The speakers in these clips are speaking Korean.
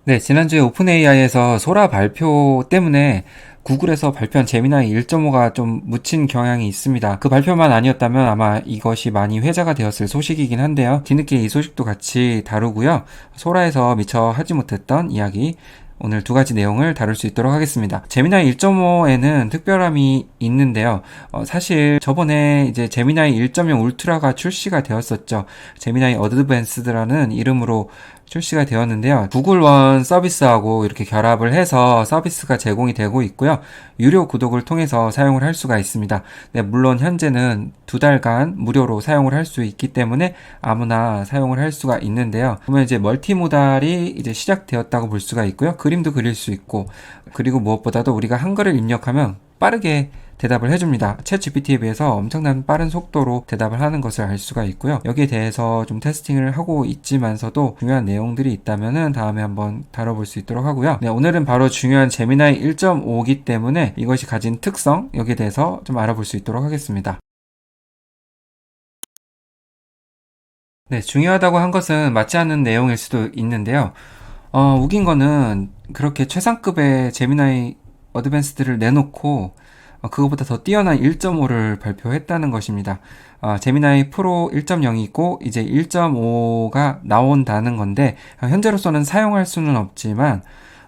네, 지난주에 오픈 AI에서 소라 발표 때문에 구글에서 발표한 제미나이 1.5가 좀 묻힌 경향이 있습니다. 그 발표만 아니었다면 아마 이것이 많이 회자가 되었을 소식이긴 한데요. 뒤늦게 이 소식도 같이 다루고요. 소라에서 미처 하지 못했던 이야기, 오늘 두 가지 내용을 다룰 수 있도록 하겠습니다. 제미나이 1.5에는 특별함이 있는데요. 사실 저번에 이제 제미나이 1.0 울트라가 출시가 되었었죠. 제미나이 어드밴스드라는 이름으로 출시가 되었는데요. 구글 원 서비스하고 이렇게 결합을 해서 서비스가 제공이 되고 있고요. 유료 구독을 통해서 사용을 할 수가 있습니다. 네, 물론 현재는 2달간 무료로 사용을 할 수 있기 때문에 아무나 사용을 할 수가 있는데요. 그러면 이제 멀티모달이 이제 시작되었다고 볼 수가 있고요. 그림도 그릴 수 있고, 그리고 무엇보다도 우리가 한글을 입력하면 빠르게 대답을 해줍니다. 챗 GPT에 비해서 엄청난 빠른 속도로 대답을 하는 것을 알 수가 있고요. 여기에 대해서 좀 테스팅을 하고 있지만서도 중요한 내용들이 있다면은 다음에 한번 다뤄볼 수 있도록 하고요. 네, 오늘은 바로 중요한 제미나이 1.5기 때문에 이것이 가진 특성, 여기에 대해서 좀 알아볼 수 있도록 하겠습니다. 네, 중요하다고 한 것은 맞지 않는 내용일 수도 있는데요. 웃긴 거는 그렇게 최상급의 제미나이 어드밴스드를 내놓고 그거보다 더 뛰어난 1.5를 발표했다는 것입니다. 제미나이 프로 1.0이 있고 이제 1.5가 나온다는 건데 현재로서는 사용할 수는 없지만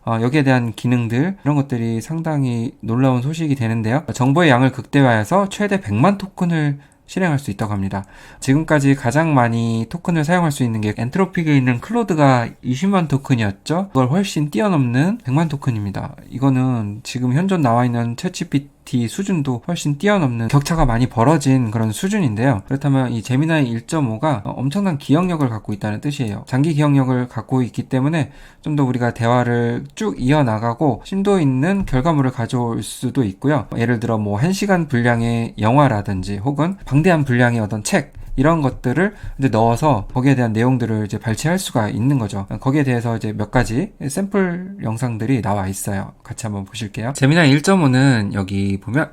여기에 대한 기능들 이런 것들이 상당히 놀라운 소식이 되는데요. 정보의 양을 극대화해서 최대 100만 토큰을 실행할 수 있다고 합니다. 지금까지 가장 많이 토큰을 사용할 수 있는 게 엔트로픽에 있는 클로드가 20만 토큰이었죠. 그걸 훨씬 뛰어넘는 100만 토큰입니다. 이거는 지금 현존 나와 있는 챗GPT 수준도 훨씬 뛰어넘는 격차가 많이 벌어진 그런 수준인데요. 그렇다면 이 제미나이 1.5가 엄청난 기억력을 갖고 있다는 뜻이에요. 장기 기억력을 갖고 있기 때문에 좀 더 우리가 대화를 쭉 이어나가고 심도 있는 결과물을 가져올 수도 있고요. 예를 들어 뭐 1시간 분량의 영화라든지 혹은 방대한 분량의 어떤 책 이런 것들을 이제 넣어서 거기에 대한 내용들을 이제 발췌할 수가 있는 거죠. 거기에 대해서 이제 몇 가지 샘플 영상들이 나와 있어요. 같이 한번 보실게요. 제미나이 1.5는 여기 보면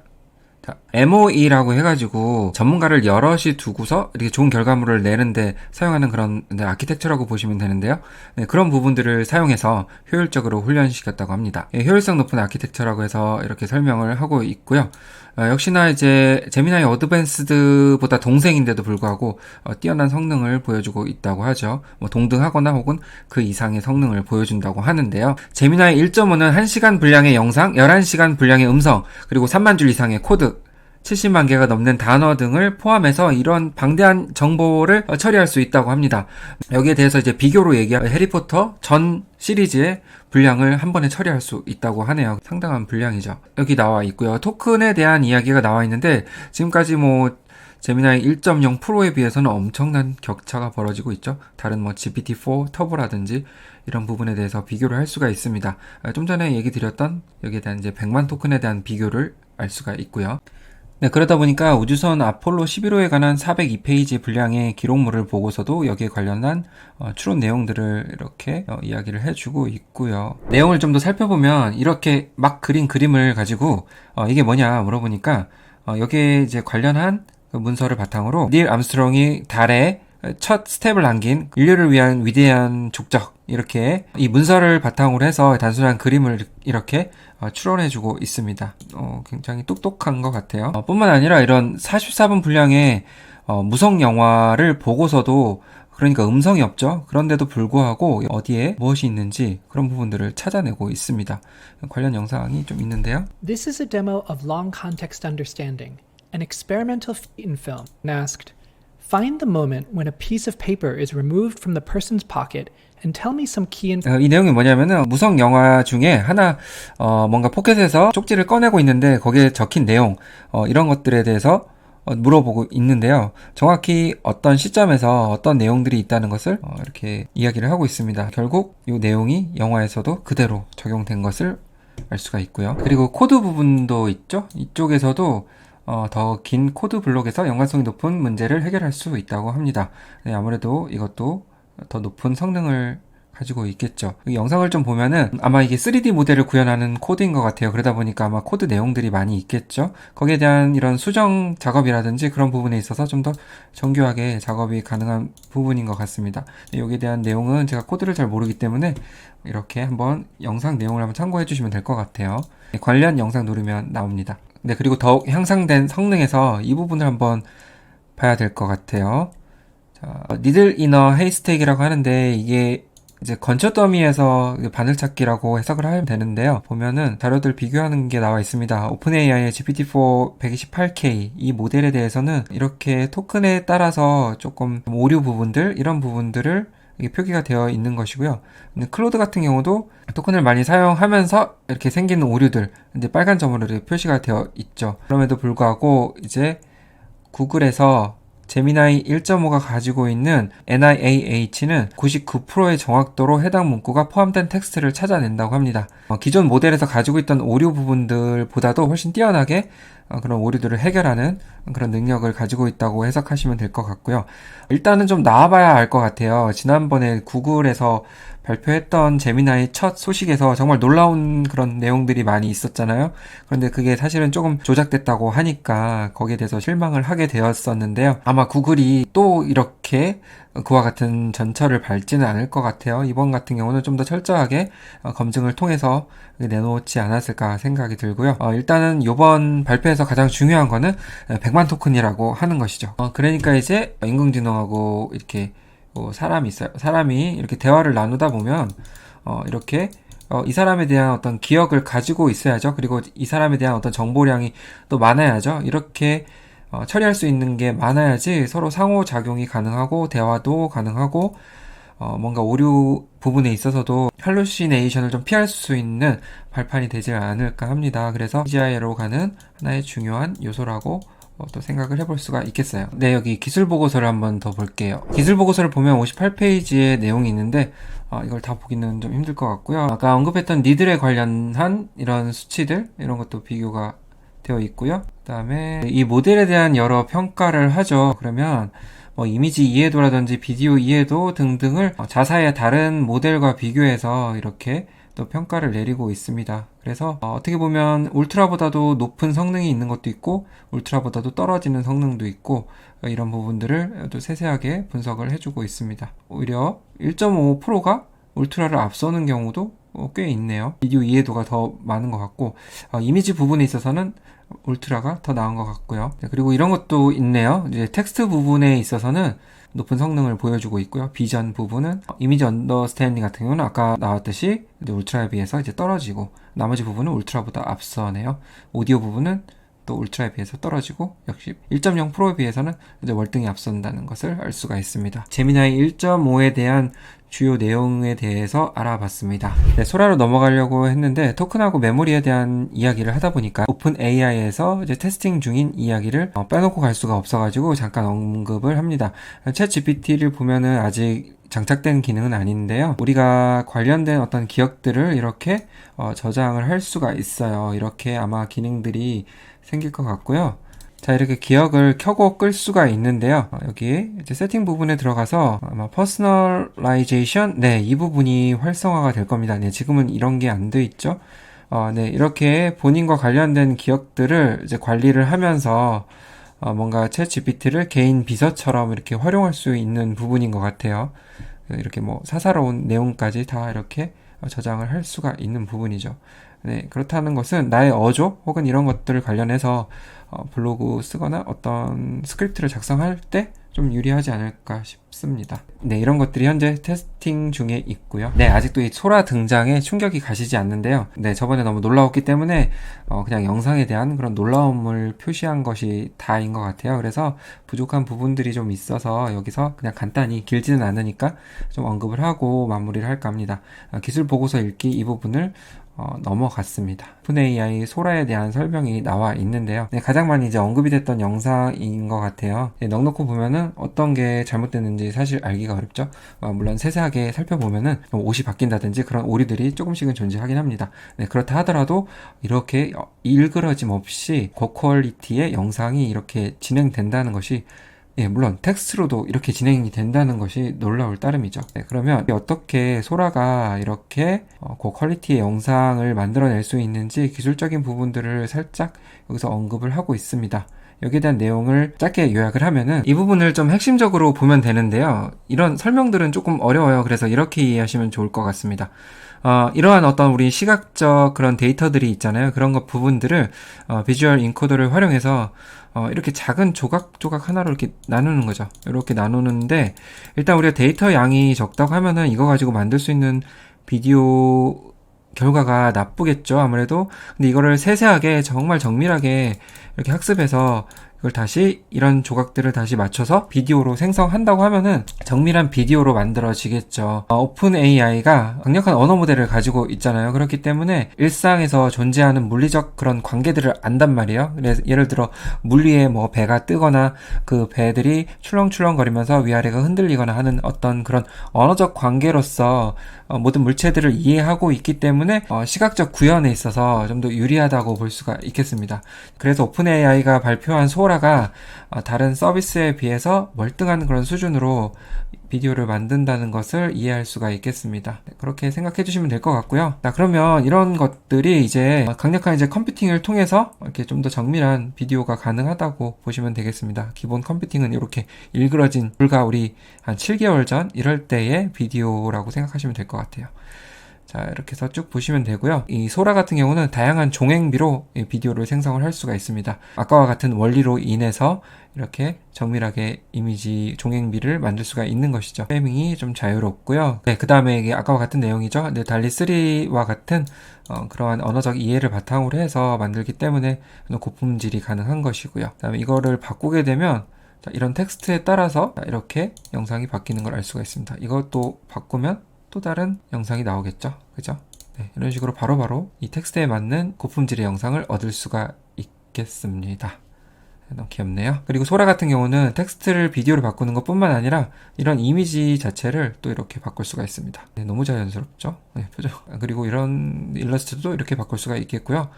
MOE라고 해가지고 전문가를 여럿이 두고서 이렇게 좋은 결과물을 내는데 사용하는 그런 아키텍처라고 보시면 되는데요. 네, 그런 부분들을 사용해서 효율적으로 훈련시켰다고 합니다. 효율성 높은 아키텍처라고 해서 이렇게 설명을 하고 있고요. 역시나 이제 제미나이 어드밴스드보다 동생인데도 불구하고 뛰어난 성능을 보여주고 있다고 하죠. 뭐 동등하거나 혹은 그 이상의 성능을 보여준다고 하는데요. 제미나이 1.5는 1시간 분량의 영상, 11시간 분량의 음성, 그리고 3만 줄 이상의 코드, 70만 개가 넘는 단어 등을 포함해서 이런 방대한 정보를 처리할 수 있다고 합니다. 여기에 대해서 이제 비교로 얘기하면 해리포터 전 시리즈의 분량을 한 번에 처리할 수 있다고 하네요. 상당한 분량이죠. 여기 나와 있고요. 토큰에 대한 이야기가 나와 있는데 지금까지 뭐 제미나이 1.0 프로에 비해서는 엄청난 격차가 벌어지고 있죠. 다른 뭐 GPT-4 터보라든지 이런 부분에 대해서 비교를 할 수가 있습니다. 좀 전에 얘기 드렸던 여기에 대한 이제 100만 토큰에 대한 비교를 알 수가 있고요. 네, 그러다 보니까 우주선 아폴로 11호에 관한 402페이지 분량의 기록물을 보고서도 여기에 관련한 추론 내용들을 이렇게 이야기를 해주고 있고요. 내용을 좀 더 살펴보면 이렇게 막 그린 그림을 가지고 이게 뭐냐 물어보니까 여기에 이제 관련한 그 문서를 바탕으로 닐 암스트롱이 달에 첫 스텝을 남긴 인류를 위한 위대한 족적 이렇게 이 문서를 바탕으로 해서 단순한 그림을 이렇게 추론해주고 있습니다. 굉장히 똑똑한 것 같아요. 뿐만 아니라 이런 44분 분량의 무성 영화를 보고서도 그러니까 음성이 없죠. 그런데도 불구하고 어디에 무엇이 있는지 그런 부분들을 찾아내고 있습니다. 관련 영상이 좀 있는데요. This is a demo of long context understanding, an experimental feat in film. Asked, find the moment when a piece of paper is removed from the person's pocket and tell me some key 이 내용이 뭐냐면은 무성 영화 중에 하나 뭔가 포켓에서 쪽지를 꺼내고 있는데 거기에 적힌 내용 이런 것들에 대해서 물어보고 있는데요. 정확히 어떤 시점에서 어떤 내용들이 있다는 것을 이렇게 이야기를 하고 있습니다. 결국 이 내용이 영화에서도 그대로 적용된 것을 알 수가 있고요. 그리고 코드 부분도 있죠. 이쪽에서도 더 긴 코드 블록에서 연관성이 높은 문제를 해결할 수 있다고 합니다. 네, 아무래도 이것도 더 높은 성능을 가지고 있겠죠. 이 영상을 좀 보면은 아마 이게 3D 모델을 구현하는 코드인 것 같아요. 그러다 보니까 아마 코드 내용들이 많이 있겠죠. 거기에 대한 이런 수정 작업이라든지 그런 부분에 있어서 좀 더 정교하게 작업이 가능한 부분인 것 같습니다. 여기에 대한 내용은 제가 코드를 잘 모르기 때문에 이렇게 한번 영상 내용을 한번 참고해 주시면 될 것 같아요. 관련 영상 누르면 나옵니다. 네, 그리고 더욱 향상된 성능에서 이 부분을 한번 봐야 될 것 같아요. 자, 니들 이너 헤이스텍이라고 하는데 이게 이제 건초 더미에서 바늘찾기라고 해석을 하면 되는데요. 보면은 자료들 비교하는 게 나와 있습니다. 오픈AI의 GPT-4 128K 이 모델에 대해서는 이렇게 토큰에 따라서 조금 오류 부분들 이런 부분들을 이게 표기가 되어 있는 것이고요. 근데 클로드 같은 경우도 토큰을 많이 사용하면서 이렇게 생기는 오류들 이제 빨간 점으로 이렇게 표시가 되어 있죠. 그럼에도 불구하고 이제 구글에서 제미나이 1.5가 가지고 있는 NIAH는 99%의 정확도로 해당 문구가 포함된 텍스트를 찾아낸다고 합니다. 기존 모델에서 가지고 있던 오류 부분들보다도 훨씬 뛰어나게 그런 오류들을 해결하는 그런 능력을 가지고 있다고 해석하시면 될 것 같고요. 일단은 좀 나와봐야 알 것 같아요. 지난번에 구글에서 발표했던 제미나이 첫 소식에서 정말 놀라운 그런 내용들이 많이 있었잖아요. 그런데 그게 사실은 조금 조작됐다고 하니까 거기에 대해서 실망을 하게 되었었는데요. 아마 구글이 또 이렇게 그와 같은 전철을 밟지는 않을 것 같아요. 이번 같은 경우는 좀 더 철저하게 검증을 통해서 내놓지 않았을까 생각이 들고요. 일단은 이번 발표에서 가장 중요한 거는 100만 토큰이라고 하는 것이죠. 그러니까 이제 인공지능하고 이렇게 사람이 있어요. 사람이 이렇게 대화를 나누다 보면 이렇게 이 사람에 대한 어떤 기억을 가지고 있어야죠. 그리고 이 사람에 대한 어떤 정보량이 또 많아야죠. 이렇게 처리할 수 있는 게 많아야지 서로 상호작용이 가능하고 대화도 가능하고 뭔가 오류 부분에 있어서도 할루시네이션을 좀 피할 수 있는 발판이 되지 않을까 합니다. 그래서 AGI로 가는 하나의 중요한 요소라고 또 생각을 해볼 수가 있겠어요. 네, 여기 기술 보고서를 한번 더 볼게요. 기술 보고서를 보면 58페이지의 내용이 있는데 이걸 다 보기는 좀 힘들 것 같고요. 아까 언급했던 니들에 관련한 이런 수치들 이런 것도 비교가 되어 있고요. 그 다음에 이 모델에 대한 여러 평가를 하죠. 그러면 이미지 이해도라든지 비디오 이해도 등등을 자사의 다른 모델과 비교해서 이렇게 또 평가를 내리고 있습니다. 그래서 어떻게 보면 울트라보다도 높은 성능이 있는 것도 있고 울트라보다도 떨어지는 성능도 있고 이런 부분들을 또 세세하게 분석을 해주고 있습니다. 오히려 1.5%가 울트라를 앞서는 경우도 꽤 있네요. 비디오 이해도가 더 많은 것 같고 이미지 부분에 있어서는 울트라가 더 나은 것 같고요. 그리고 이런 것도 있네요. 이제 텍스트 부분에 있어서는 높은 성능을 보여주고 있고요. 비전 부분은 이미지 언더스탠딩 같은 경우는 아까 나왔듯이 울트라에 비해서 이제 떨어지고 나머지 부분은 울트라보다 앞서네요. 오디오 부분은 또 울트라에 비해서 떨어지고 역시 1.0%에 비해서는 이제 월등히 앞선다는 것을 알 수가 있습니다. 제미나이 1.5에 대한 주요 내용에 대해서 알아봤습니다. 네, 소라로 넘어가려고 했는데 토큰하고 메모리에 대한 이야기를 하다 보니까 오픈 AI에서 이제 테스팅 중인 이야기를 빼놓고 갈 수가 없어가지고 잠깐 언급을 합니다. 챗 GPT를 보면은 아직 장착된 기능은 아닌데요. 우리가 관련된 어떤 기억들을 이렇게 저장을 할 수가 있어요. 이렇게 아마 기능들이 생길 것 같고요. 자, 이렇게 기억을 켜고 끌 수가 있는데요. 여기 이제 세팅 부분에 들어가서 아마 퍼스널라이제이션, 네, 이 부분이 활성화가 될 겁니다. 네, 지금은 이런 게 안 돼 있죠. 네, 이렇게 본인과 관련된 기억들을 이제 관리를 하면서 뭔가 챗 GPT를 개인 비서처럼 이렇게 활용할 수 있는 부분인 것 같아요. 이렇게 뭐 사사로운 내용까지 다 이렇게 저장을 할 수가 있는 부분이죠. 네, 그렇다는 것은 나의 어조 혹은 이런 것들을 관련해서 블로그 쓰거나 어떤 스크립트를 작성할 때 좀 유리하지 않을까 싶습니다. 네, 이런 것들이 현재 테스팅 중에 있고요. 네, 아직도 이 소라 등장에 충격이 가시지 않는데요. 네, 저번에 너무 놀라웠기 때문에 그냥 영상에 대한 그런 놀라움을 표시한 것이 다인 것 같아요. 그래서 부족한 부분들이 좀 있어서 여기서 그냥 간단히 길지는 않으니까 좀 언급을 하고 마무리를 할까 합니다. 기술 보고서 읽기 이 부분을 넘어갔습니다. 오픈AI 소라에 대한 설명이 나와 있는데요. 네, 가장 많이 이제 언급이 됐던 영상인 것 같아요. 네, 넉넉히 보면은 어떤 게 잘못됐는지 사실 알기가 어렵죠. 물론 세세하게 살펴보면은 옷이 바뀐다든지 그런 오류들이 조금씩은 존재하긴 합니다. 네, 그렇다 하더라도 이렇게 일그러짐 없이 고퀄리티의 영상이 이렇게 진행된다는 것이 예, 물론 텍스트로도 이렇게 진행이 된다는 것이 놀라울 따름이죠. 네, 그러면 어떻게 소라가 이렇게 고퀄리티의 영상을 만들어낼 수 있는지 기술적인 부분들을 살짝 여기서 언급을 하고 있습니다. 여기에 대한 내용을 짧게 요약을 하면은 이 부분을 좀 핵심적으로 보면 되는데요. 이런 설명들은 조금 어려워요. 그래서 이렇게 이해하시면 좋을 것 같습니다. 이러한 어떤 우리 시각적 그런 데이터들이 있잖아요. 그런 것 부분들을 비주얼 인코더를 활용해서 이렇게 작은 조각 하나로 이렇게 나누는 거죠. 이렇게 나누는데 일단 우리가 데이터 양이 적다고 하면은 이거 가지고 만들 수 있는 비디오 결과가 나쁘겠죠, 아무래도. 근데 이거를 세세하게 정말 정밀하게 이렇게 학습해서 그걸 다시 이런 조각들을 다시 맞춰서 비디오로 생성한다고 하면은 정밀한 비디오로 만들어지겠죠. 오픈 AI가 강력한 언어 모델을 가지고 있잖아요. 그렇기 때문에 일상에서 존재하는 물리적 그런 관계들을 안단 말이에요. 그래서 예를 들어 물 위에 뭐 배가 뜨거나 그 배들이 출렁출렁거리면서 위아래가 흔들리거나 하는 어떤 그런 언어적 관계로서 모든 물체들을 이해하고 있기 때문에 시각적 구현에 있어서 좀 더 유리하다고 볼 수가 있겠습니다. 그래서 오픈 AI가 발표한 소라가 다른 서비스에 비해서 멀뚱한 그런 수준으로 비디오를 만든다는 것을 이해할 수가 있겠습니다. 그렇게 생각해 주시면 될 것 같고요. 자, 그러면 이런 것들이 이제 강력한 이제 컴퓨팅을 통해서 이렇게 좀 더 정밀한 비디오가 가능하다고 보시면 되겠습니다. 기본 컴퓨팅은 이렇게 일그러진 불과 우리 한 7개월 전 이럴 때의 비디오라고 생각하시면 될 것 같아요. 자, 이렇게 해서 쭉 보시면 되고요. 이 소라 같은 경우는 다양한 종횡비로 이 비디오를 생성을 할 수가 있습니다. 아까와 같은 원리로 인해서 이렇게 정밀하게 이미지 종횡비를 만들 수가 있는 것이죠. 프레이밍이 좀 자유롭고요. 네, 그 다음에 이게 아까와 같은 내용이죠. 네, 달리3와 같은 그러한 언어적 이해를 바탕으로 해서 만들기 때문에 고품질이 가능한 것이고요. 그 다음에 이거를 바꾸게 되면 자, 이런 텍스트에 따라서 이렇게 영상이 바뀌는 걸 알 수가 있습니다. 이것도 바꾸면 또 다른 영상이 나오겠죠. 그죠? 네, 이런 식으로 바로바로 이 텍스트에 맞는 고품질의 영상을 얻을 수가 있겠습니다. 너무 귀엽네요. 그리고 소라 같은 경우는 텍스트를 비디오로 바꾸는 것 뿐만 아니라 이런 이미지 자체를 또 이렇게 바꿀 수가 있습니다. 네, 너무 자연스럽죠? 네, 표정. 그리고 이런 일러스트도 이렇게 바꿀 수가 있겠고요.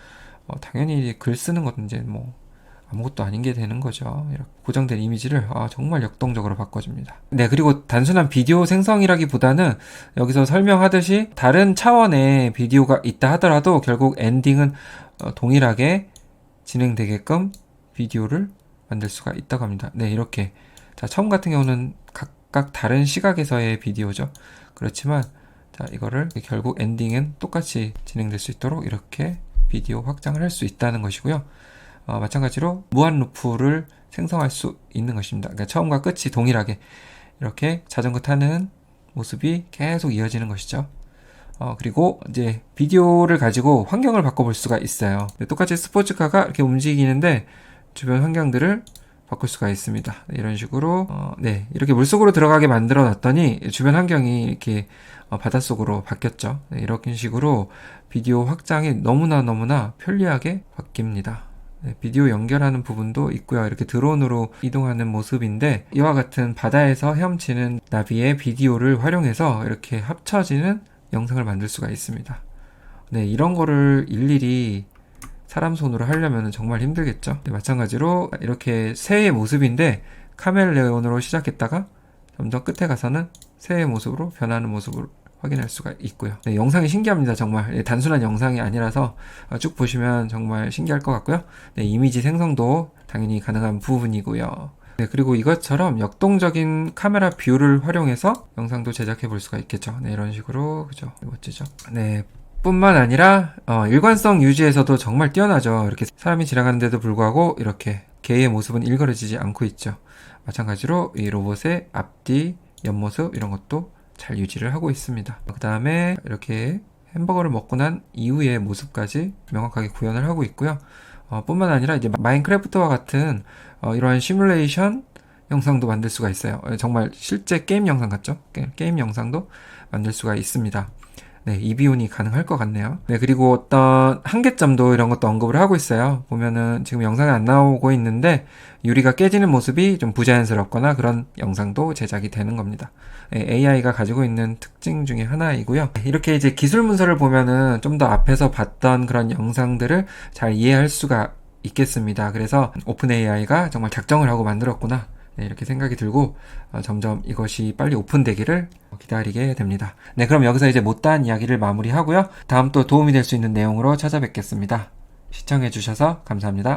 당연히 글 쓰는 것은 이제 뭐 아무것도 아닌 게 되는 거죠. 이렇게 고정된 이미지를 정말 역동적으로 바꿔줍니다. 네, 그리고 단순한 비디오 생성이라기보다는 여기서 설명하듯이 다른 차원의 비디오가 있다 하더라도 결국 엔딩은 동일하게 진행되게끔 비디오를 만들 수가 있다고 합니다. 네, 이렇게. 자, 처음 같은 경우는 각각 다른 시각에서의 비디오죠. 그렇지만 자, 이거를 결국 엔딩은 똑같이 진행될 수 있도록 이렇게 비디오 확장을 할 수 있다는 것이고요. 마찬가지로 무한 루프를 생성할 수 있는 것입니다. 그러니까 처음과 끝이 동일하게 이렇게 자전거 타는 모습이 계속 이어지는 것이죠. 그리고 이제 비디오를 가지고 환경을 바꿔볼 수가 있어요. 똑같이 스포츠카가 이렇게 움직이는데 주변 환경들을 바꿀 수가 있습니다. 이런 식으로 네, 이렇게 물속으로 들어가게 만들어 놨더니 주변 환경이 이렇게 바닷속으로 바뀌었죠. 네, 이런 식으로 비디오 확장이 너무나 편리하게 바뀝니다. 네, 비디오 연결하는 부분도 있고요. 이렇게 드론으로 이동하는 모습인데 이와 같은 바다에서 헤엄치는 나비의 비디오를 활용해서 이렇게 합쳐지는 영상을 만들 수가 있습니다. 네, 이런 거를 일일이 사람 손으로 하려면 정말 힘들겠죠. 네, 마찬가지로 이렇게 새의 모습인데 카멜레온으로 시작했다가 점점 끝에 가서는 새의 모습으로 변하는 모습을 확인할 수가 있고요. 네, 영상이 신기합니다. 정말. 네, 단순한 영상이 아니라서 쭉 보시면 정말 신기할 것 같고요. 네, 이미지 생성도 당연히 가능한 부분이고요. 네, 그리고 이것처럼 역동적인 카메라 뷰를 활용해서 영상도 제작해 볼 수가 있겠죠. 네, 이런 식으로. 그죠? 멋지죠? 네. 뿐만 아니라 일관성 유지에서도 정말 뛰어나죠. 이렇게 사람이 지나가는데도 불구하고 이렇게 개의 모습은 일그러지지 않고 있죠. 마찬가지로 이 로봇의 앞뒤, 옆모습 이런 것도 잘 유지를 하고 있습니다. 그 다음에 이렇게 햄버거를 먹고 난 이후의 모습까지 명확하게 구현을 하고 있고요. 뿐만 아니라 이제 마인크래프트와 같은 이러한 시뮬레이션 영상도 만들 수가 있어요. 정말 실제 게임 영상 같죠? 게임 영상도 만들 수가 있습니다. 네, 이비온이 가능할 것 같네요. 네, 그리고 어떤 한계점도 이런 것도 언급을 하고 있어요. 보면은 지금 영상이 안 나오고 있는데 유리가 깨지는 모습이 좀 부자연스럽거나 그런 영상도 제작이 되는 겁니다. 네, AI가 가지고 있는 특징 중에 하나이고요. 이렇게 이제 기술 문서를 보면은 좀 더 앞에서 봤던 그런 영상들을 잘 이해할 수가 있겠습니다. 그래서 오픈 AI가 정말 작정을 하고 만들었구나. 네, 이렇게 생각이 들고 점점 이것이 빨리 오픈되기를 기다리게 됩니다. 네, 그럼 여기서 이제 못다한 이야기를 마무리하고요. 다음 또 도움이 될 수 있는 내용으로 찾아뵙겠습니다. 시청해주셔서 감사합니다.